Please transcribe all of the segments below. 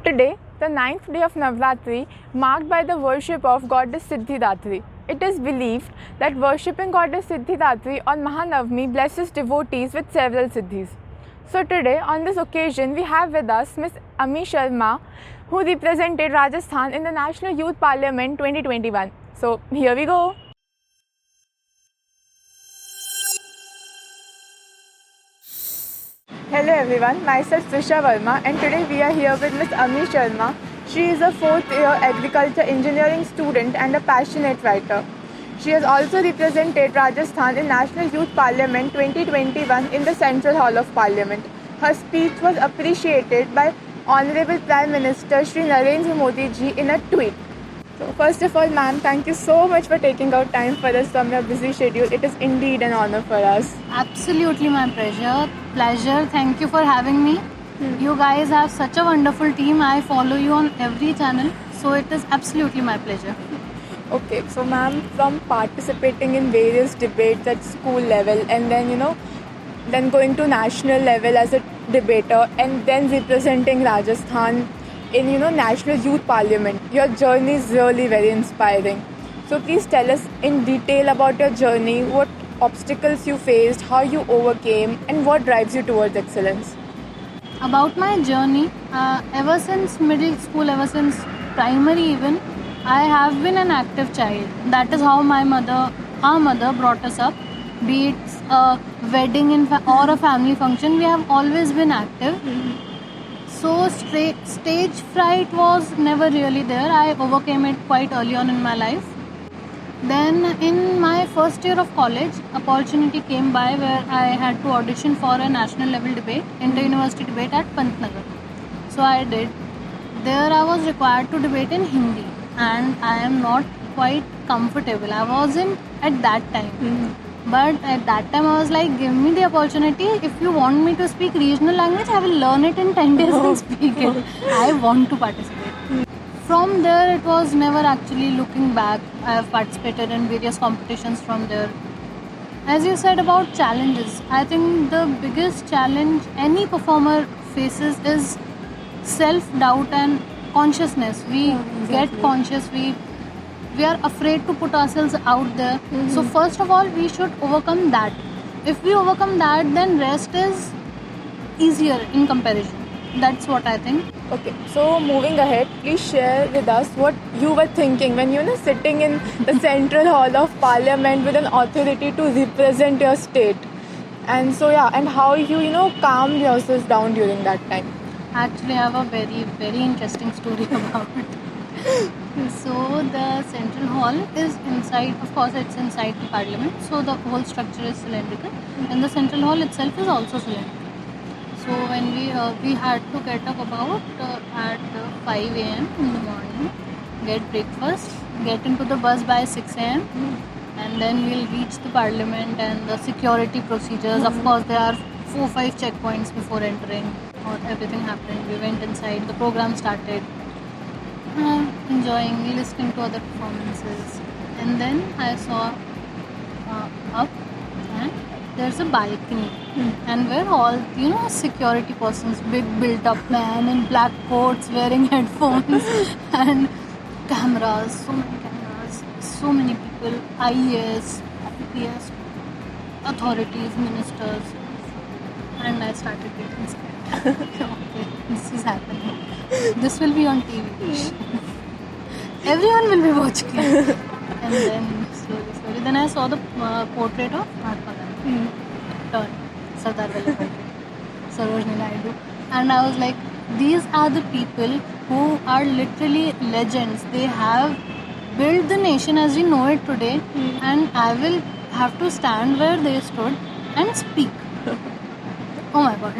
Today, the 9th day of Navratri, marked by the worship of goddess Siddhidatri. It is believed that worshipping goddess Siddhidatri on Mahanavami blesses devotees with several siddhis. So today, on this occasion, we have with us Ms. Ami Sharma, who represented Rajasthan in the National Youth Parliament 2021. So here we go. Hello everyone, myself Trisha Verma, and today we are here with Ms. Ami Sharma. She is a 4th year agriculture engineering student and a passionate writer. She has also represented Rajasthan in National Youth Parliament 2021 in the Central Hall of Parliament. Her speech was appreciated by Honorable Prime Minister Shri Narendra Modi ji in a tweet. So first of all, ma'am, thank you so much for taking out time for us from your busy schedule. It is indeed an honor for us. Absolutely my pleasure. Thank you for having me. You guys have such a wonderful team. I follow you on every channel. So it is absolutely my pleasure. Okay, so ma'am, from participating in various debates at school level and then going to national level as a debater and then representing Rajasthan in National Youth Parliament, your journey is really very inspiring. So please tell us in detail about your journey, what obstacles you faced, how you overcame, and what drives you towards excellence. About my journey, ever since middle school, ever since primary even, I have been an active child. That is how our mother brought us up. Be it a wedding or a family function, we have always been active. So stage fright was never really there. I overcame it quite early on in my life. Then in my first year of college, opportunity came by where I had to audition for a national level debate, inter-university debate at Pantnagar. So I did. There I was required to debate in Hindi and I am not quite comfortable. I wasn't at that time. But at that time I was like, give me the opportunity. If you want me to speak regional language, I will learn it in 10 days and speak it. I want to participate. From there, it was never actually looking back. I have participated in various competitions from there. As you said about challenges, I think the biggest challenge any performer faces is self-doubt and consciousness. We get conscious, we are afraid to put ourselves out there. So first of all, we should overcome that. If we overcome that, then rest is easier in comparison. That's what I think. Okay, so moving ahead, please share with us what you were thinking when you were sitting in the Central Hall of Parliament with an authority to represent your state. And so and how you calmed yourself down during that time. Actually, I have a very, very interesting story about it. So the Central Hall is inside, of course it's inside the Parliament, so the whole structure is cylindrical and the Central Hall itself is also cylindrical. So when we had to get up about at 5 a.m. in the morning, get breakfast, get into the bus by 6 a.m. And then we'll reach the Parliament and the security procedures. Of course there are 4-5 checkpoints before entering. Everything happened. We went inside, the program started. Enjoying, listening to other performances, and then I saw up and there's a balcony and where all security persons, big built up man in black coats wearing headphones and cameras, so many people, IAS, IPS, authorities, ministers, and I started getting scared. Okay, this is happening. This will be on TV. Everyone will be watching it. And then slowly. Then I saw the portrait of Mahatma Gandhi. Sardar Vallabhbhai Patel, Sarojini Naidu. And I was like, these are the people who are literally legends. They have built the nation as we know it today. And I will have to stand where they stood and speak. Oh my God.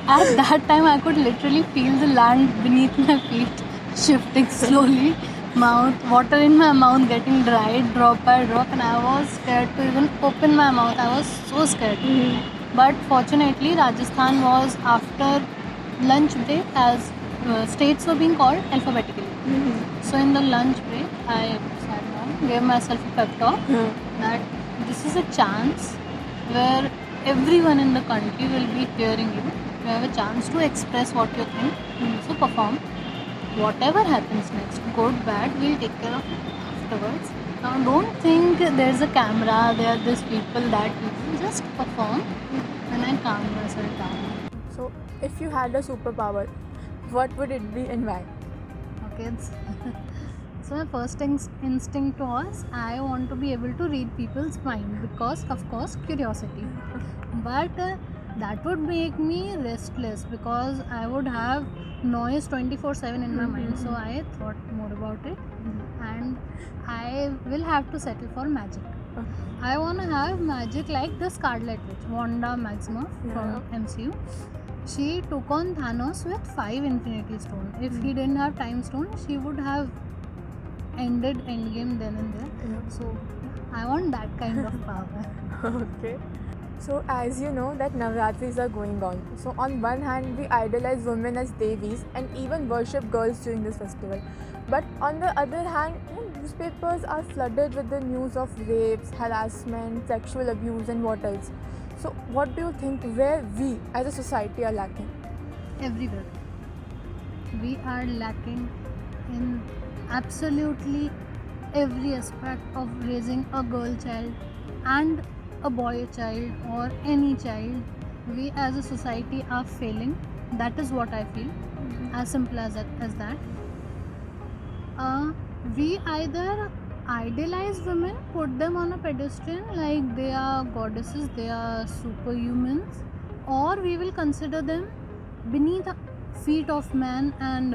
At that time, I could literally feel the land beneath my feet shifting slowly, water in my mouth getting dried drop by drop, and I was scared to even open my mouth. I was so scared. But fortunately, Rajasthan was after lunch break, as states were being called alphabetically. So in the lunch break, I sat down, gave myself a pep talk that this is a chance where everyone in the country will be hearing you you have a chance to express what you think, so perform. Whatever happens next, good, bad, we'll take care of it afterwards. Now, don't think there's a camera, there are this people, that people. Just perform, and I calm myself down. So, if you had a superpower, what would it be and why? Okay, so my first instinct was I want to be able to read people's mind because, of course, curiosity. But that would make me restless because I would have noise 24/7 in my mind. So I thought more about it, and I will have to settle for magic. I want to have magic like the Scarlet Witch, Wanda Maximoff from MCU. She took on Thanos with 5 Infinity Stones. If he didn't have Time Stone, she would have ended Endgame then and there. So I want that kind of power. Okay. So as you know that Navratris are going on. So on one hand we idolize women as devis and even worship girls during this festival. But on the other hand, newspapers are flooded with the news of rapes, harassment, sexual abuse and what else. So what do you think where we as a society are lacking? Everywhere. We are lacking in absolutely every aspect of raising a girl child and a boy child or any child. We as a society are failing. That is what I feel. As simple as that. We either idealize women, put them on a pedestal like they are goddesses, they are superhumans, or we will consider them beneath the feet of man, and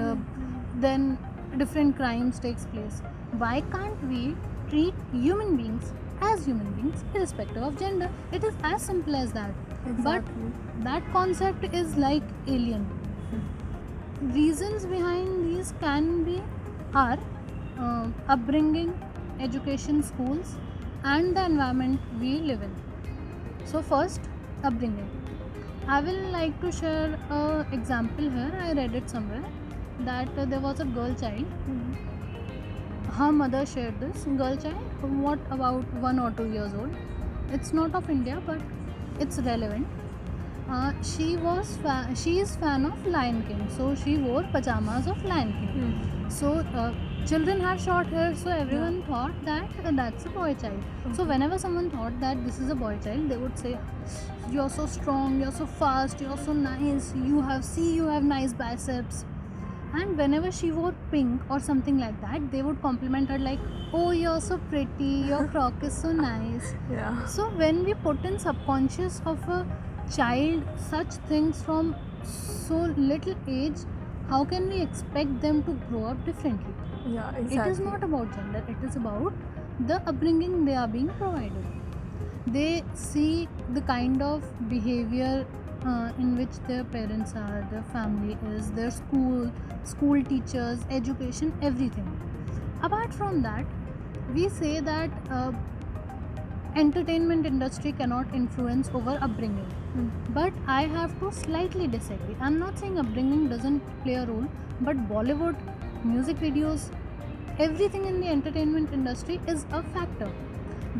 then different crimes takes place. Why can't we treat human beings as human beings irrespective of gender? It is as simple as that. But that concept is like alien. Reasons behind these can be our upbringing, education, schools, and the environment we live in. So first, upbringing. I will like to share an example here. I read it somewhere that there was a girl child. Her mother shared this girl child, what about 1 or 2 years old. It's not of India, but it's relevant. She is fan of Lion King, so she wore pajamas of Lion King. So children have short hair, so everyone thought that that's a boy child. So whenever someone thought that this is a boy child, they would say, "You're so strong, you're so fast, you're so nice. You have nice biceps." And whenever she wore pink or something like that, they would compliment her like, "Oh, you're so pretty, your frock is so nice." Yeah. So when we put in subconscious of a child such things from so little age, how can we expect them to grow up differently? Yeah, exactly. It is not about gender, it is about the upbringing they are being provided. They see the kind of behavior in which their parents are, their family is, their school teachers, education, everything. Apart from that, we say that entertainment industry cannot influence over upbringing. But I have to slightly disagree. I'm not saying upbringing doesn't play a role, but Bollywood, music videos, everything in the entertainment industry is a factor.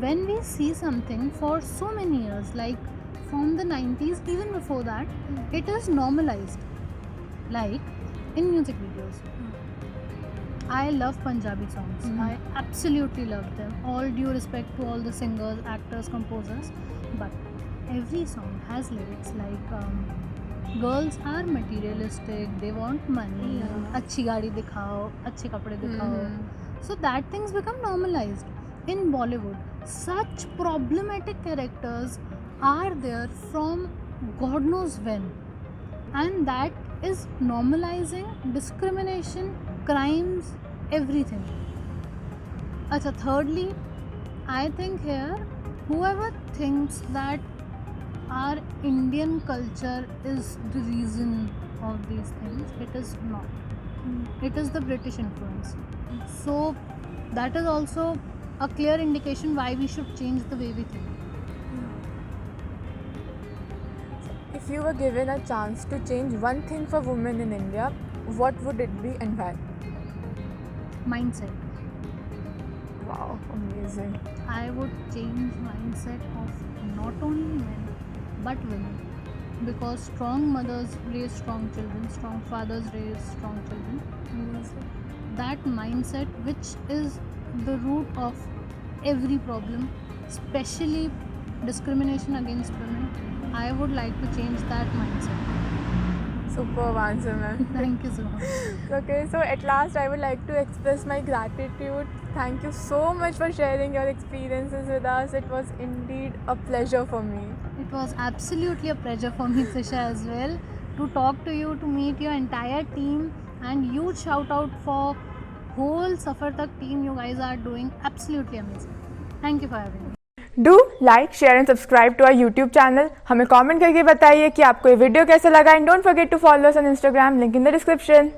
When we see something for so many years, like from the 90s, even before that, it is normalized. Like in music videos. I love Punjabi songs. I absolutely love them. All due respect to all the singers, actors, composers. But every song has lyrics like girls are materialistic, they want money, अच्छी गाड़ी दिखाओ, अच्छे कपड़े दिखाओ. So that things become normalized. In Bollywood, such problematic characters are there from God knows when. And that is normalizing discrimination, crimes, everything. Achha, thirdly, I think here, whoever thinks that our Indian culture is the reason of these things, it is not. It is the British influence. So that is also a clear indication why we should change the way we think. If you were given a chance to change one thing for women in India, what would it be and why? Mindset. Wow, amazing. I would change mindset of not only men but women. because strong mothers raise strong children, strong fathers raise strong children. That mindset, which is the root of every problem, especially discrimination against women, I would like to change that mindset. Superb answer, ma'am. Thank you so much. Okay, so at last I would like to express my gratitude. Thank you so much for sharing your experiences with us. It was indeed a pleasure for me. It was absolutely a pleasure for me, Trisha, as well, to talk to you, to meet your entire team, and huge shout out for whole Safar Tak team. You guys are doing absolutely amazing. Thank you for having me. Do like share and subscribe to our YouTube channel. हमें comment करके बताइए कि आपको ये video कैसा लगा and don't forget to follow us on Instagram, link in the description.